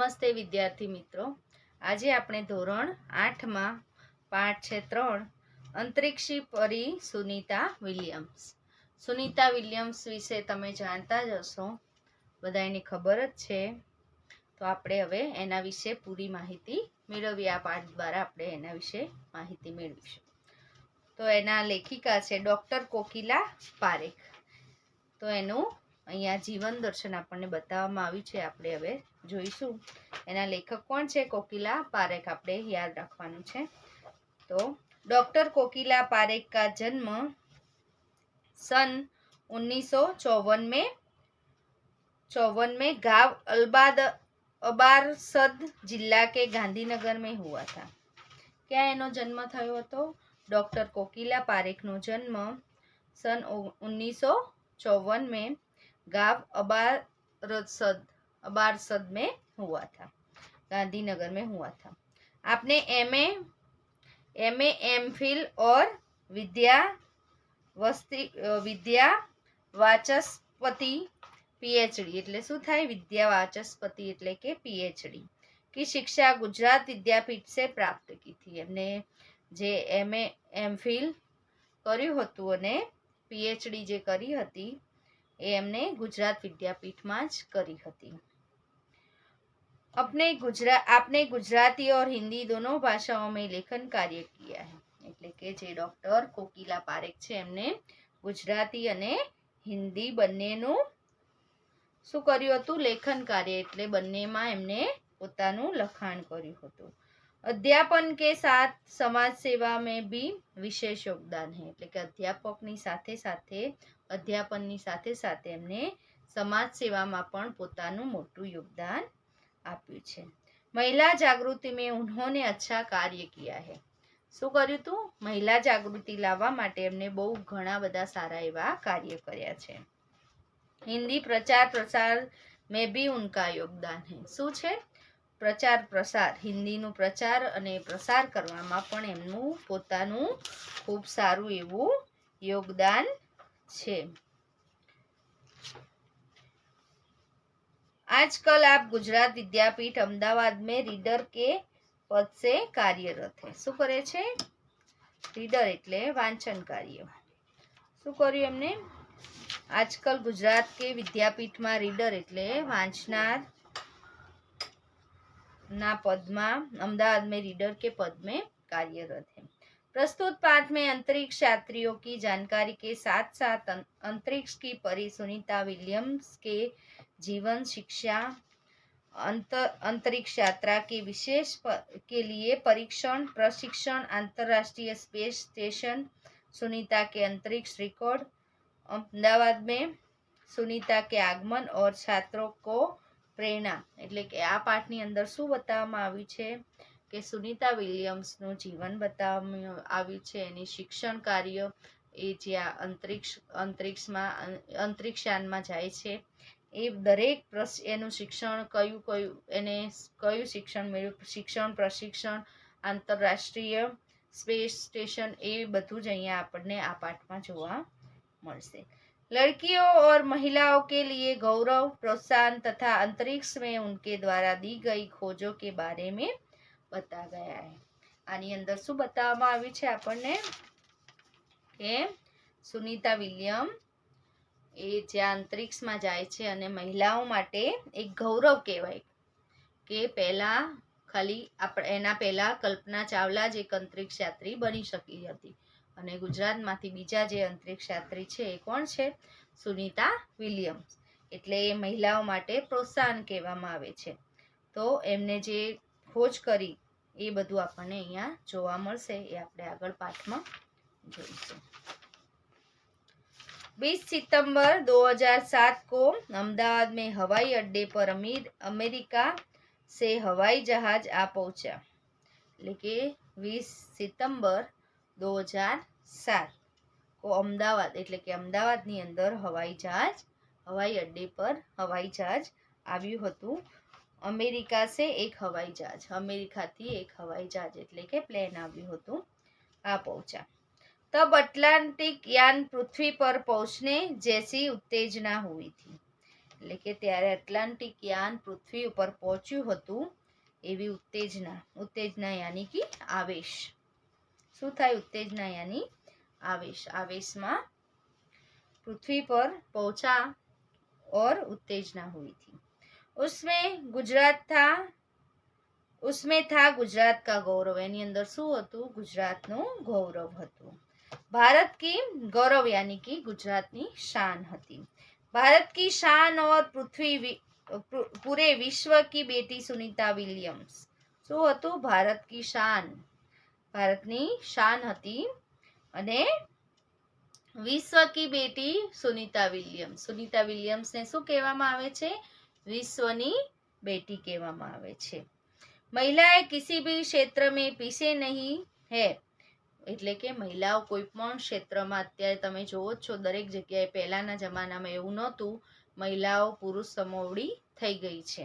નમસ્તે વિદ્યાર્થી મિત્રો, આજે આપણે ધોરણ 8 માં પાઠ છે 3 અંતરિક્ષી પરી સુનીતા વિલિયમ્સ. સુનીતા વિલિયમ્સ વિશે તમે જાણતા જ હશો, બધાને ખબર જ છે. તો આપણે હવે એના વિશે પૂરી માહિતી મેળવી. આ પાઠ દ્વારા આપણે એના વિશે માહિતી મેળવીશું. તો એના લેખિકા છે ડોક્ટર કોકિલા પારેખ. તો એનું અહીંયા જીવન દર્શન આપણને બતાવવામાં આવ્યું છે. આપણે હવે જોઈશું એના લેખક કોણ છે. કોકિલા પારેખ આપણે યાદ રાખવાનું છે. તો डॉक्टर कोकिला पारेख का जन्म सन 1954 में गांव अबारसद जिला के गांधीनगर में हुआ था. क्या एनो जन्म थयो हतो? डॉक्टर कोकिला पारेख नो जन्म सन 1954 में गांव अबारसद में हुआ था, गांधीनगर में हुआ था. आपने एमए एमफिल और विद्या वाचस्पति पीएचडी એટલે શું થાય? विद्या वाचस्पति એટલે કે पीएचडी की शिक्षा गुजरात विद्यापीठ से प्राप्त की थी. એમને જે એમએ એમફિલ કર્યું હતું અને પીએચડી જે કરી હતી એ એમને ગુજરાત વિદ્યાપીઠમાં જ કરી હતી. आपने गुजराती और हिंदी दोनों भाषाओं में लेखन कार्य किया है. એટલે કે જે ડોક્ટર કોકિલા પારેખ છે એમને ગુજરાતી અને હિન્દી બંનેનું શું કર્યું હતું? લેખન કાર્ય. એટલે બંનેમાં એમને પોતાનું લખાણ કર્યું હતું. अध्यापन के साथ समाज सेवा में भी विशेष योगदान है. એટલે કે અધ્યાપકની સાથે સાથે અધ્યાપનની સાથે સાથે એમને સમાજ સેવામાં પણ પોતાનું મોટું યોગદાન આપ્યું છે. મહિલા જાગૃતિ में उन्होंने अच्छा कार्य किया है. શું કર્યું તું? મહિલા જાગૃતિ લાવવા માટે એમને બહુ ઘણા બધા સારા એવા કાર્ય કર્યા છે. હિન્દી પ્રચાર પ્રસાર में भी उनका योगदान है. શું છે? પ્રચાર પ્રસાર, હિન્દીનું પ્રચાર અને પ્રસાર કરવામાં પણ એમનું પોતાનું ખૂબ સારું એવું યોગદાન છે. आजकल आप गुजरात विद्यापीठ अहमदाबाद में रीडर के पद से कार्यरत है. શું કરે છે? રીડર એટલે વાંચન કાર્ય. શું કર્યું એમને? આજકલ ગુજરાત કે વિદ્યાપીઠમાં રીડર એટલે વાંચનાર ना पद में अहमदाबाद में रीडर के पद में कार्यरत है. प्रस्तुत पाठ में अंतरिक्ष यात्रियों की जानकारी के साथ साथ अंतरिक्ष की परी सुनीता विलियम्स के जीवन, शिक्षा, अंतरिक्ष यात्रा के विशेष के लिए परीक्षण, प्रशिक्षण, अंतरराष्ट्रीय स्पेस स्टेशन, सुनीता के अंतरिक्ष रिकॉर्ड, अहमदाबाद में सुनीता के आगमन और छात्रों को પ્રેરણા. એટલે કે આ પાઠની અંદર શું બતાવવામાં આવ્યું છે કે સુનીતા વિલિયમ્સનું જીવન બતાવવામાં આવ્યું છે. એની શિક્ષણ કાર્ય, એ જ્યાં અંતરિક્ષયાનમાં જાય છે એ દરેક એનું શિક્ષણ એને કયું શિક્ષણ મળ્યું, શિક્ષણ, પ્રશિક્ષણ, આંતરરાષ્ટ્રીય સ્પેસ સ્ટેશન, એ બધું જ અહીંયા આપણને આ પાઠમાં જોવા મળશે. लड़कियों और महिलाओं के लिए गौरव, प्रोत्साहन तथा अंतरिक्ष में उनके द्वारा दी गई खोजों के बारे में बता गया है. આની અંદર શું બતાવવામાં આવ્યું છે આપણને કે સુનીતા વિલિયમ એ જ્યાં અંતરિક્ષમાં જાય છે અને મહિલાઓ માટે એક ગૌરવ કહેવાય કે પહેલા ખાલી એના પહેલા કલ્પના ચાવલા જ એક અંતરિક્ષ યાત્રી બની શકી હતી અને ગુજરાતમાંથી બીજા જે અંતરિક્ષ યાત્રી છે એ કોણ છે? સુનીતા વિલિયમ્સ. એટલે એ મહિલાઓ માટે પ્રોત્સાહન કહેવામાં આવે છે. તો એમને જે ખોજ કરી એ બધું આપણને અહીંયા જોવા મળશે. એ આપણે આગળ પાઠમાં જોઈશું. 20 सितंबर 2007 को अहमदाबाद में हवाई अड्डे पर अमेरिका से हवाई जहाज आ पहुंचा. એટલે કે 20 સિતંબર 2007 को अहमदाबाद એટલે કે અમદાવાદની અંદર હવાઈ અડ્ડે પર હવાઈ જહાજ આવ્યું હતું. અમેરિકા સે એક હવાઈ જહાજ, અમેરિકાથી એક હવાઈ જહાજ એટલે કે પ્લેન આવ્યું હતું. આ પહોંચા. तब अटलांटिक यान पृथ्वी पर पहुंचने जैसी उत्तेजना हुई थी. એટલે કે ત્યારે એટલાન્ટિક યાન પૃથ્વી ઉપર પહોંચ્યું હતું એવી ઉત્તેજના યાની કે आवेश। શું થાય? उत्तेजना यानी आवेश। आवेश में पृथ्वी पर पहुंचा और उत्तेजना हुई थी। उसमें था गुजरात का गौरव। एनी अंदर शू हतुं? गुजरात नु गौरव हतुं। भारत की गौरव यानी कि गुजरात नी शान हती। भारत की शान और पूरे विश्व की बेटी सुनीता विलियम्स। शू हतुं? भारत की शान, भारतनी शान हती अने विश्व की बेटी सुनीता विलियम्स। सुनीता विलियम्स ने शू कहेवामां आवे छे? विश्वनी बेटी कहेवामां आवे छे। महिलाएं किसी भी क्षेत्र में पीछे नहीं है। એટલે કે મહિલાઓ કોઈ પણ ક્ષેત્રમાં અત્યારે તમે જોવો છો દરેક જગ્યાએ, પહેલાના જમાનામાં એવું નહોતું, મહિલાઓ પુરુષ સમોવડી થઈ ગઈ છે।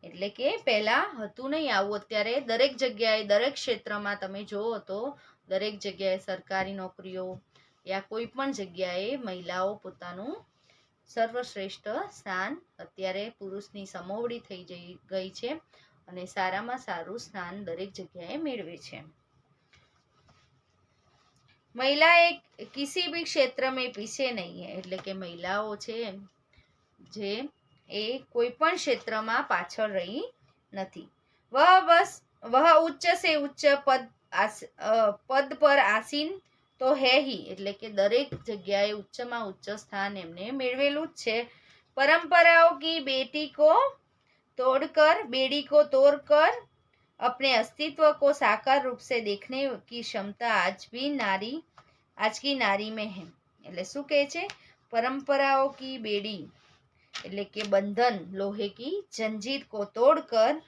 એટલે કે પહેલા હતું નહીં આવું, અત્યારે દરેક જગ્યાએ દરેક ક્ષેત્રમાં તમે જોવો તો દરેક જગ્યાએ સરકારી નોકરીઓ યા કોઈ પણ જગ્યાએ મહિલાઓ પોતાનું સર્વશ્રેષ્ઠ સ્થાન અત્યારે પુરુષની સમોવડી થઈ ગઈ છે અને સારામાં સારું સ્થાન દરેક જગ્યાએ મેળવે છે। महिलाएं किसी भी क्षेत्र में पीछे नहीं है। એટલે કે મહિલાઓ છે જે એ કોઈ પણ ક્ષેત્રમાં પાછળ રહી નથી। वह उच्च से उच्च पद पर आसीन तो है ही। એટલે કે દરેક જગ્યાએ ઉચ્ચમાં ઉચ્ચ સ્થાન એમને મેળવેલું જ છે। परंपराओं की बेड़ी को तोड़कर अपने अस्तित्व को साकार रूप से देखने की क्षमता आज की नारी में है। એટલે શું કહે છે? परंपराओं की बेड़ी એટલે કે બંધન, लोहे की जंजीर को तोड़कर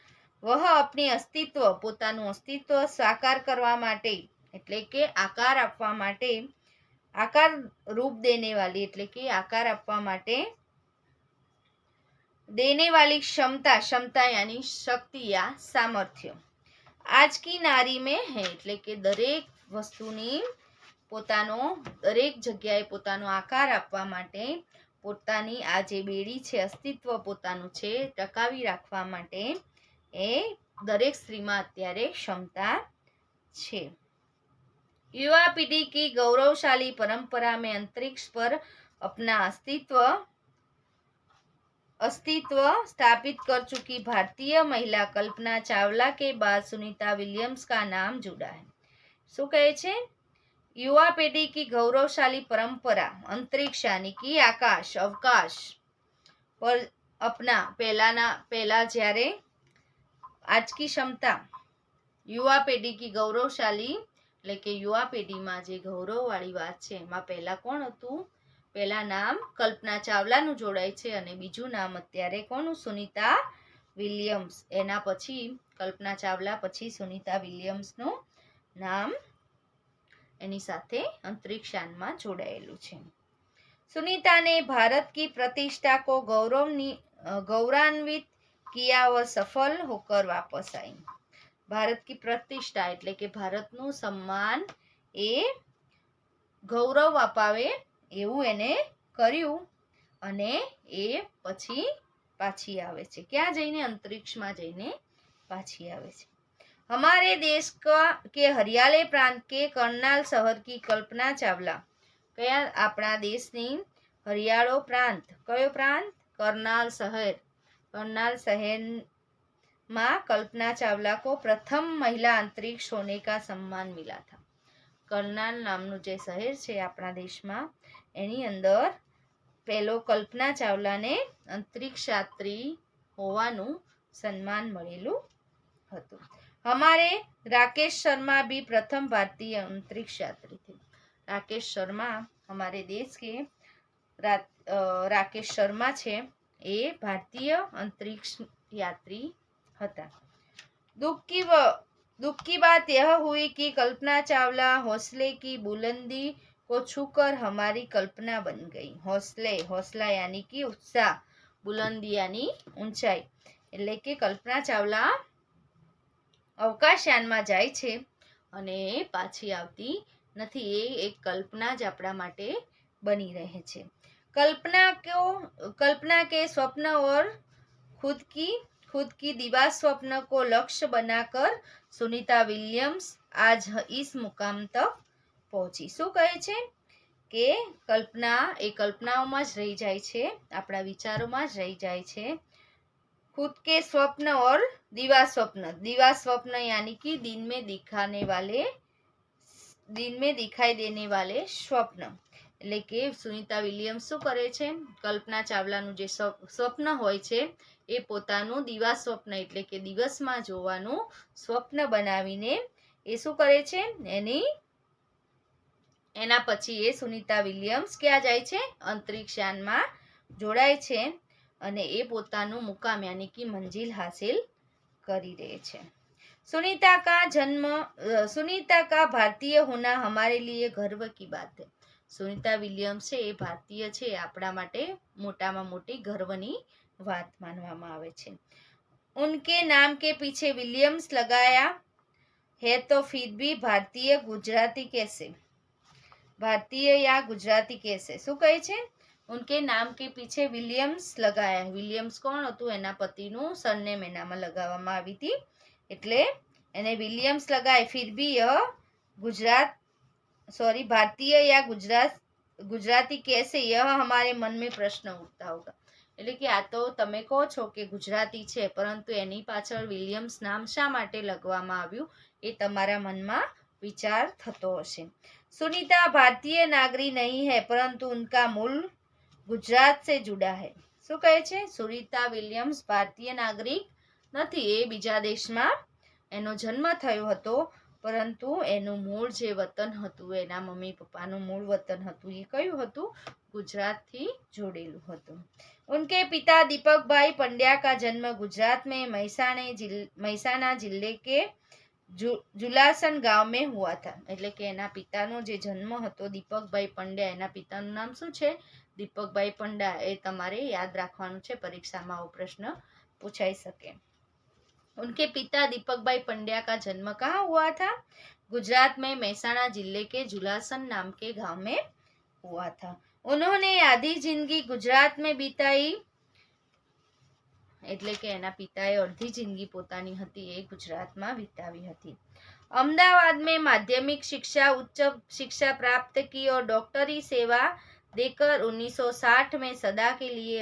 वह अपने अस्तित्व પોતાનું अस्तित्व साकार करवा माटे એટલે કે आकार આપવા માટે, आकार रूप देने वाली એટલે કે आकार આપવા માટે देने वाली क्षमता यानी शक्ति या सामर्थ्य आज की नारी में है। એટલે કે દરેક વસ્તુની પોતાનો દરેક જગ્યાએ પોતાનો આકાર આપવા માટે પોતાની આ જે બેડી છે, અસ્તિત્વ પોતાનું છે ટકાવી રાખવા માટે એ દરેક સ્ત્રીમાં અત્યારે ક્ષમતા છે। युवा पीढ़ी की गौरवशाली परंपरा में अंतरिक्ष पर अपना अस्तित्व स्थापित कर चुकी भारतीय महिला कल्पना चावला के बाद सुनीता विलियम्स का नाम जुड़ा है। शू कहे छे? युवा पीढ़ी की गौरवशाली परंपरा अंतरिक्ष यानी कि आकाश अवकाश पर अपना पहला જ્યારે आज की क्षमता युवा पेढ़ी की गौरवशाली એટલે કે યુવા પેઢીમાં જે ગૌરવવાળી વાત છે એમાં પહેલા કોણ હતું? પહેલા નામ કલ્પના ચાવલાનું જોડાય છે અને બીજું નામ અત્યારે કોનું? સુનીતા વિલિયમ્સ। એના પછી કલ્પના ચાવલા પછી સુનીતા વિલિયમ્સનું નામ એની સાથે अंतरिक्ष याનમાં જોડાયેલું છે। सुनीता ने भारत की प्रतिष्ठा को गौरवान्वित किया और सफल होकर वापस आई। भारत की प्रतिष्ठा એટલે કે ભારતનું સન્માન એ ગૌરવ અપાવે એવું એને કર્યું અને એ પછી પાછી આવે છે। ક્યાં જઈને? અંતરિક્ષમાં જઈને પાછી આવે છે। हमारे देश के हरियाले प्रांत के करनाल शहर की कल्पना चावला। कया? अपना देशनी हरियालो प्रांत, कयो प्रांत? करनाल शहर। करनाल शहर मां कल्पना चावला को प्रथम महिला अंतरिक्ष होने का सम्मान मिला था। करनाल नामनु जे शहर छे अपना देश में एनी अंदर पहलो कल्पना चावला ने अंतरिक्ष यात्री होवानु सम्मान मळेलुं हतुं। हमारे राकेश शर्मा भी प्रथम भारतीय अंतरिक्ष यात्री थे। राकेश शर्मा हमारे देश के राकेश शर्मा छे ए भारतीय अंतरिक्ष यात्री हता। दुख की बात यह हुई कि कल्पना चावला हौसले की बुलंदी को छूकर हमारी कल्पना बन गई। हौसला यानी कि उत्साह, बुलंदी यानी ऊंचाई। એટલે કે કલ્પના ચાવલા અવકાશયાનમાં જાય છે અને પાછી આવતી નથી। એ એક કલ્પના જ આપણા માટે બની રહે છે। कल्पना के स्वप्न और खुद की दीवार स्वप्न को लक्ष्य बनाकर सुनीता विलियम्स आज इस मुकाम तक પહોંચી. શું કહે છે કે કલ્પનાઓમાં જ રહી જાય છે, આપણા વિચારોમાં જ રહી જાય છે. खुद के स्वप्न और दीवा स्वप्न यानी कि दिन में दिखाई देने वाले स्वप्न. એટલે કે સુનીતા વિલિયમ્સ શું કરે છે, કલ્પના ચાવલાનું જે સ્વપ્ન હોય છે એ પોતાનું દીવા સ્વપ્ન એટલે કે દિવસમાં જોવાનું સ્વપ્ન બનાવીને એ શું કરે છે, એના પછી એ સુનીતા વિલિયમ્સ ક્યાં જાય છે, અંતરિક્ષયાનમાં જોડાય છે અને એ પોતાનું મુકામ યાની કે મંજિલ હાસિલ કરી રહે છે. सुनीता का भारतीय होना हमारे लिए गर्व की बात है. સુનીતા વિલિયમ્સ છે એ ભારતીય છે, આપણા માટે મોટામાં મોટી ગર્વની વાત માનવામાં આવે છે. उनके नाम के पीछे विलियम्स लगाया है तो फिर भी भारतीय या गुजराती कैसे. શું કહે છે, उनके नाम के पीछे विलियम्स लगाया. विलियम्स કોણ હતું, એના પતિનું સરનેમ એનામાં લગાવવામાં આવી હતી એટલે એને વિલિયમ્સ લગાય. फिर भी यह भारतीय या गुजराती कैसे, यह हमारे मन में प्रश्न उठता होगा. એટલે કે આ તો તમે કહો છો કે ગુજરાતી છે, પરંતુ એની પાછળ વિલિયમ્સ નામ શા માટે લખવામાં આવ્યું એ તમારા મનમાં વિચાર થતો હશે. सुनीता भारतीय नागरिक नहीं है परंतु उनका मूल गुजरात से जुड़ा है. શું કહે છે, સુનીતા વિલિયમ્સ ભારતીય નાગરિક નથી, એ બીજા દેશમાં એનો જન્મ થયો હતો, પરંતુ એનું મૂળ જે વતન હતું, એના મમ્મી પપ્પાનું મૂળ વતન હતું, એ કયું હતું, ગુજરાતથી જોડેલું હતું. उनके पिता दीपक भाई पंड्या का जन्म गुजरात में મહેસાણા જિલ્લે કે जुलासन गांव में हुआ था. એટલે કે એના પિતાનો જે જન્મ હતો દીપકભાઈ પંડ્યા, એના પિતાનું નામ શું છે, દીપકભાઈ પંડ્યા. એ તમારે યાદ રાખવાનું છે, પરીક્ષામાં આવો પ્રશ્ન પૂછાઈ શકે. उनके पिता दीपक भाई पंड्या का जन्म कहाँ हुआ था, गुजरात में મહેસાણા जिले के जुलासन नाम के गांव में हुआ था. उन्होंने आधी जिंदगी गुजरात में बिताई. એટલે કે એના પિતાએ અડધી જિંદગી પોતાની હતી એ ગુજરાતમાં વિતાવી હતી. अहमदाबाद में माध्यमिक शिक्षा उच्च शिक्षा प्राप्त की और डॉक्टरी सेवा देकर 1960 में सदा के लिए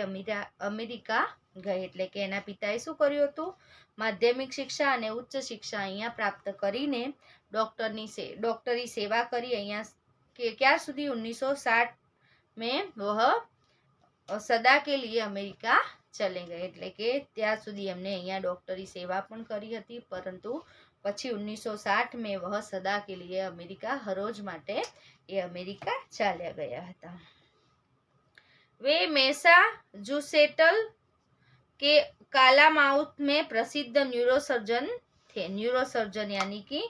अमेरिका गए. એટલે કે એના પિતાએ શું કર્યું હતું, માધ્યમિક શિક્ષા અને ઉચ્ચ શિક્ષા અહીંયા પ્રાપ્ત કરીને डॉक्टरी सेवा કરી. અહીંયા ક્યાં સુધી, 1960 में वह सदा के लिए अमेरिका चले गए. એટલે કે ત્યાં સુધી એમને અહીંયા ડોક્ટરી સેવા પણ કરી હતી, પરંતુ પછી 1960 में वह सदा के लिए अमेरिका हरोज માટે એ અમેરિકા ચાલ્યા ગયા હતા. वे मैसाचुसेट्स के कालामाउथ में प्रसिद्ध न्यूरोसर्जन थे. न्यूरोसर्जन यानी कि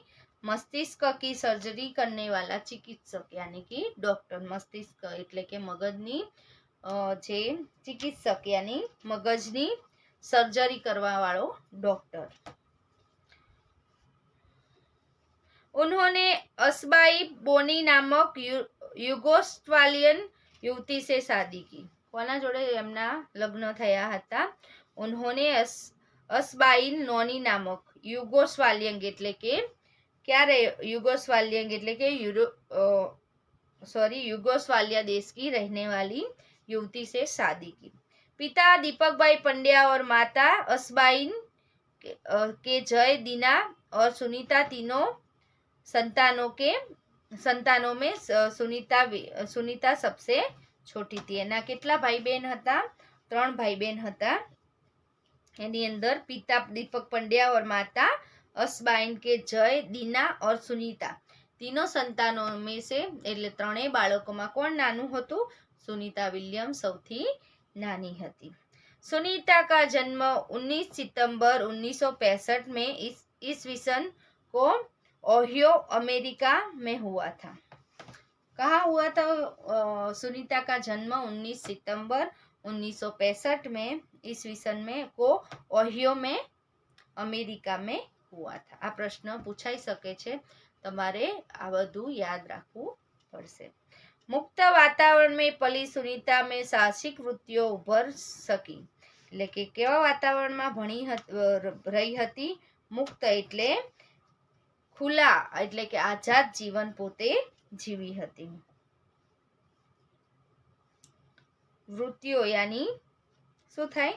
मस्तिष्क की सर्जरी करने वाला चिकित्सक यानी कि डॉक्टर. मस्तिष्क એટલે કે મગજની જે ચિકિત્સક यानी મગજની સર્જરી કરવા વાળો ડોક્ટર. उन्होंने असबाई बोनी नामक युगोस्लावियन युवती से शादी की. કોના જોડે એમના લગ્ન થયા હતા, उन्होंने असबाई नोनी नामक युगोस्लावियन એટલે કે ક્યારે, युगोस्लावियन એટલે કે युगोस्लाविया देश की रहने वाली युवती से शादी की. पिता दीपक भाई पंड्या और माता असबाइन के जय, दीना और सुनीता तीनों संतानों में सुनीता सबसे छोटी थी. એના કેટલા ભાઈ બહેન હતા, 3 ભાઈ બહેન હતા. એની અંદર પિતા दीपक पंड्या और माता असबाइन के जय, दीना और सुनीता तीनों संतानों में से એટલે ત્રણેય બાળકોમાં કોણ નાનું હતું, સુનીતા વિલિયમ્સ સૌથી નાની હતી. सुनीता का जन्म 19 सितंबर 1965 में ईस्वी सन को ओहियो अमेरिका में हुआ था. कहाँ हुआ था सुनीता का जन्म, 19 सितंबर 1965 में ईस्वी सन में को ओहियो में अमेरिका में हुआ था. આ પ્રશ્ન પૂછાઈ શકે છે, તમારે આ બધું યાદ રાખવું પડશે. मुक्त वातावरण में पली सुनीता में साहसिक वृत्तिओ उभर सकी। એટલે કે કેવા વાતાવરણમાં ભણી રહી હતી? મુક્ત એટલે ખુલ્લા, એટલે કે આઝાદ જીવન પોતે જીવી હતી। વૃત્તિઓ યાની શું થાય?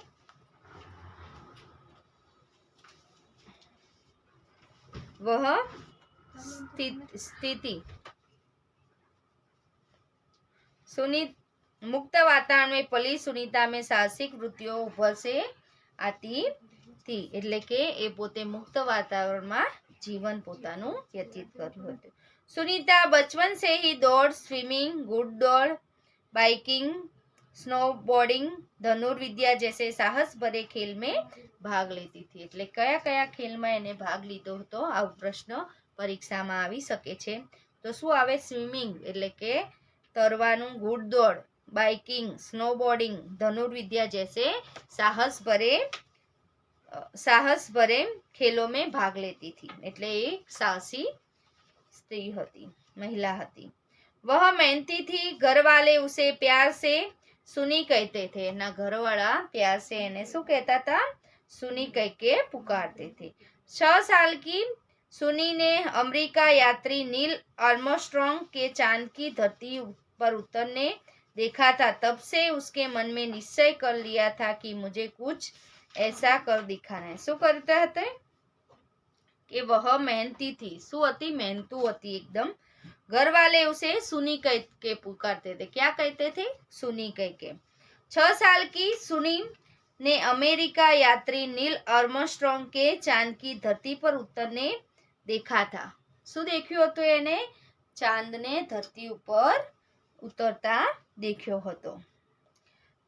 वह स्थिति। मुक्त वातावरण में पली सुनीता में साहसिक वृत्तिओ उभर से आती थी। એટલે કે એ પોતે મુક્ત વાતાવરણમાં જીવન પોતાનું વ્યતીત કર્યું હતું। सुनीता बचपन से ही दौड़, स्विमिंग, घुड़दौड़, बाइकिंग, स्नोबोर्डिंग, धनुर्विद्या जैसे साहस भरे खेल में भाग लेती थी। એટલે કયા કયા ખેલમાં એને ભાગ લીધો હતો? આવો પ્રશ્ન પરીક્ષામાં આવી શકે છે। તો શું આવે? સ્વિમિંગ એટલે કે તરવાનું, ઘુડદોડ, बाइकिंग, स्नोबोर्डिंग, धनुर्विद्या जैसे साहस भरे खेलों में भाग लेती थी। એટલે એક સાહસી स्त्री हती, महिला हती। वह मेहनती थी, घर वाले उसे प्यार से सुनी कहते थे। ना घर वाला प्यार से इन्हें शू कहता था? सुनी कह के पुकारते थे। 6 साल की सुनी ने अमेरिका यात्री नील आर्मस्ट्रॉन्ग के चांद की धरती पर उतरने देखा था। तब से उसके मन में निश्चय कर लिया था कि मुझे कुछ ऐसा कर दिखाना है। शू करते थे? कि वह मेहनती थी। शू हती? मेहनतू हती एकदम। घर वाले उसे सुनी कह के पुकारते थे। क्या कहते थे? सुनी कह के। 6 साल की सुनी ने अमेरिका यात्री नील आर्मस्ट्रॉन्ग के चांद की धरती पर उतरने देखा था। शू देख्યું હતું એને? ચાંદને ધરતી ઉપર उतरता देख्यो हतो।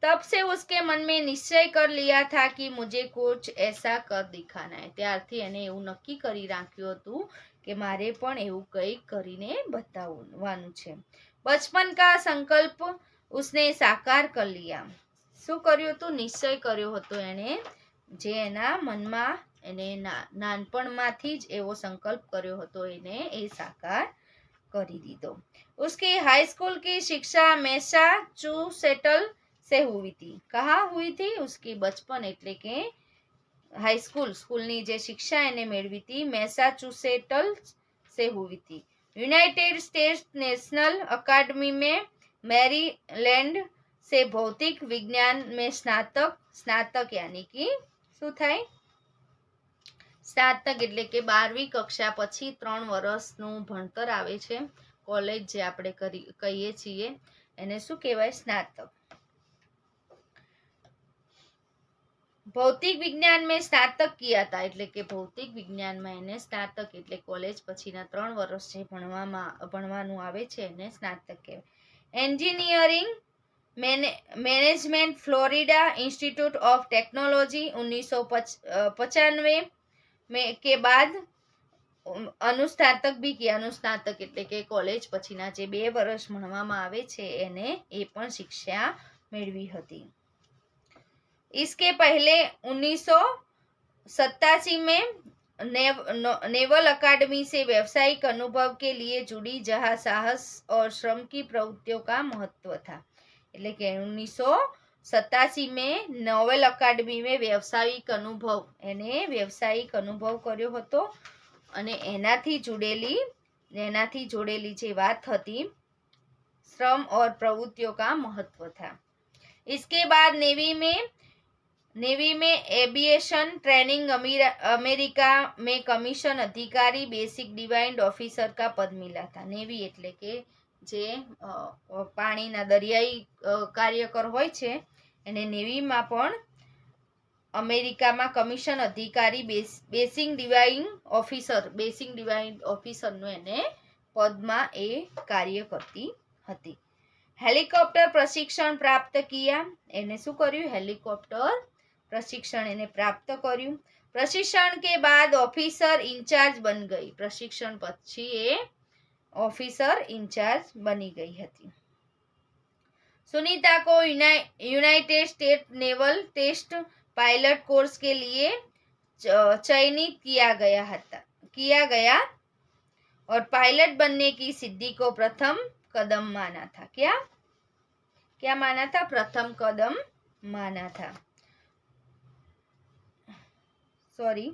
तब से उसके मन में निश्चय कर लिया था कि मुझे कुछ ऐसा कर दिखाना है। त्यारथी एने एवुं नक्की करी राख्युं हतुं कि मारे पण एवुं कंईक करीने बताववानुं छे। बचपन का संकल्प उसने साकार कर लिया। शुं कर्युं हतुं? निश्चय कर्यो हतो एने, जे एना मनमा एने नानपणमांथी ज एवो संकल्प कर्यो हतो एने ए साकार करी दीधो। उसकी हाई स्कूल की शिक्षा मैसाचुसेट्स से हुई थी। कहाँ हुई थी? उसकी बचपन एटले के हाई स्कूलनी जे शिक्षा एने मेळवी थी मैसाचुसेट्स से हुई थी। यूनाइटेड स्टेट्स नेशनल अकादमी में मैरीलैंड से भौतिक विज्ञान में स्नातक यानी कि शू थाय? स्नातक એટલે કે 12મી કક્ષા પછી 3 વર્ષનું ભણતર આવે છે। કોલેજ જે આપણે કહીએ છીએ એને શું કહેવાય? સ્નાતક। ભૌતિક વિજ્ઞાન में સ્નાતક किया था એટલે કે ભૌતિક વિજ્ઞાનમાં એને સ્નાતક એટલે કોલેજ પછીના 3 વર્ષ જે ભણવાનું આવે છે એને સ્નાતક કહેવાય। Engineering management Florida institute of technology 1995 में के बाद अनुस्नातक भी किया। अनुस्नातक એટલે કે કોલેજ પછીના જે 2 વર્ષ ભણવામાં આવે છે એને એ પણ શિક્ષા મેળવી હતી। इसके पहले 1987 में नेवल अकादमी से व्यावसायिक अनुभव के लिए जुड़ी जहां साहस और श्रम की प्रवृत्तियों का महत्व था। એટલે કે 1987 में नोवेल अकादमी में व्यावसायिक अनुभव कर्यो हतो અને એનાથી જોડેલી જે વાત હતી श्रम और प्रवृत्तियों का महत्व था। इसके बाद नेवी में एविएशन ट्रेनिंग अमेरिका में कमीशन अधिकारी बेसिक डिवाइंड ऑफिसर का पद मिला था। नेवी એટલે કે જે પાણીના દરિયાઈ કાર્યકર હોય છે એને નેવીમાં પણ અમેરિકામાં કમિશન અધિકારી બેસિક ડિવાઇંગ ઓફિસરનું એને પદમાં એ કાર્ય કરતી હતી। हेलिकॉप्टर प्रशिक्षण प्राप्त किया। एने शू कर्युं? हेलिकॉप्टर प्रशिक्षण एने प्राप्त कर्युं। प्रशिक्षण के बाद ऑफिसर इंचार्ज बन गई। प्रशिक्षण पछी ए ऑफिसर इंचार्ज बनी गई हती। सुनीता को United States naval test pilot course के लिए चयनित किया गया और पायलट बनने की सिद्धि को प्रथम कदम माना था। क्या क्या माना था? प्रथम कदम माना था। सॉरी।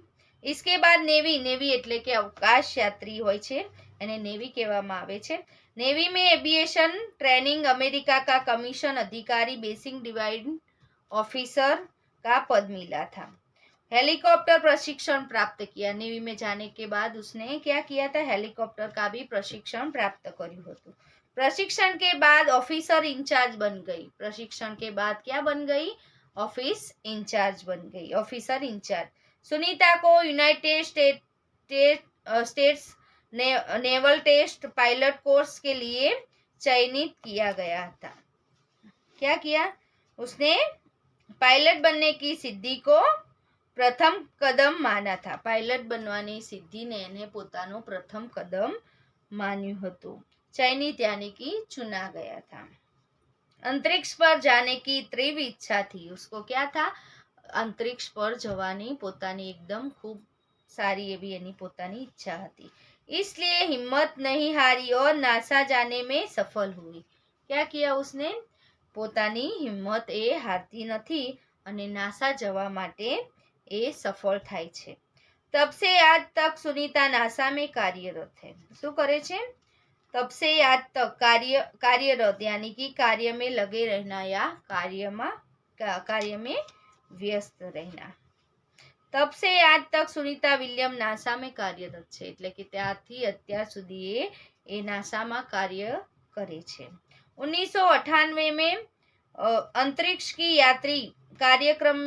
इसके बाद नेवी, नेवी એટલે કે અવકાશ યાત્રી હોય છે, એને नेवी કહેવામાં આવે છે। नेवी में एविएशन ट्रेनिंग अमेरिका का कमीशन अधिकारी बेसिक डिवाइड ऑफिसर का पद मिला था। हेलीकॉप्टर प्रशिक्षण प्राप्त किया। नेवी में जाने के बाद उसने क्या किया था? हेलीकॉप्टर का भी प्रशिक्षण प्राप्त કર્યું હતું। प्रशिक्षण के बाद ऑफिसर इंचार्ज बन गई। प्रशिक्षण के बाद क्या बन गई? ऑफिस इंचार्ज बन गई, ऑफिसर इंचार्ज। सुनीता को United States naval test pilot course के लिए चयनित किया गया था। क्या किया? उसने पायलट बनने की सिद्धि को प्रथम कदम माना था। पायलट बनवानी सिद्धि ने એને પોતાનો પ્રથમ કદમ માન્યું હતું। चयनित यानी कि चुना गया था। अंतरिक्ष पर जाने की तीव्र इच्छा थी। उसको क्या था? अंतरिक्ष पर जवानी पोतानी एकदम खूब सारी एवी एनी पोतानी इच्छा હતી। इसलिए हिम्मत नहीं हारी और नासा जाने में सफल हुई। क्या किया उसने? પોતાની હિંમત એ હારતી નથી અને નાસા જવા માટે એ સફળ થાય છે। तब से आज तक सुनीता नासा में कार्यरत है। શું કરે છે? तब से आज तक कार्यरत यानी कि कार्य में लगे रहना या कार्य में व्यस्त रहना। तब से आज तक सुनीता विलियम नासा में कार्यरत છે, એટલે કે ત્યારથી અત્યાર સુધી એ નાસામાં કાર્ય કરે છે। 1998 में अंतरिक्ष की यात्री कार्यक्रम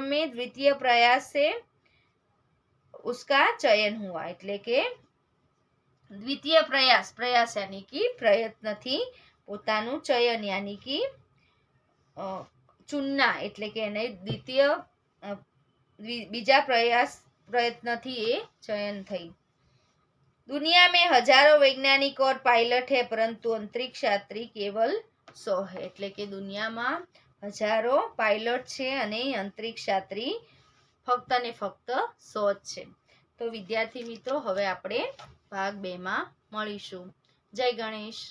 में द्वितीय प्रयास से उसका चयन हुआ। એટલે કે દ્વિતીય પ્રયાસ यानी कि प्रयत्न थी પોતાનું ચયન यानी कि ચુનના એટલે કે એને દ્વિતીય બીજા પ્રયત્નથી એ ચયન થઈ। दुनिया में हजारों वैज्ञानिक और पायलट है परंतु अंतरिक्ष यात्री केवल 100 है। એટલે કે દુનિયામાં હજારો પાયલટ છે અને અંતરિક્ષ યાત્રી ફક્ત ને ફક્ત 100 જ છે। તો વિદ્યાર્થી મિત્રો હવે આપણે ભાગ 2 માં મળીશું। જય ગણેશ।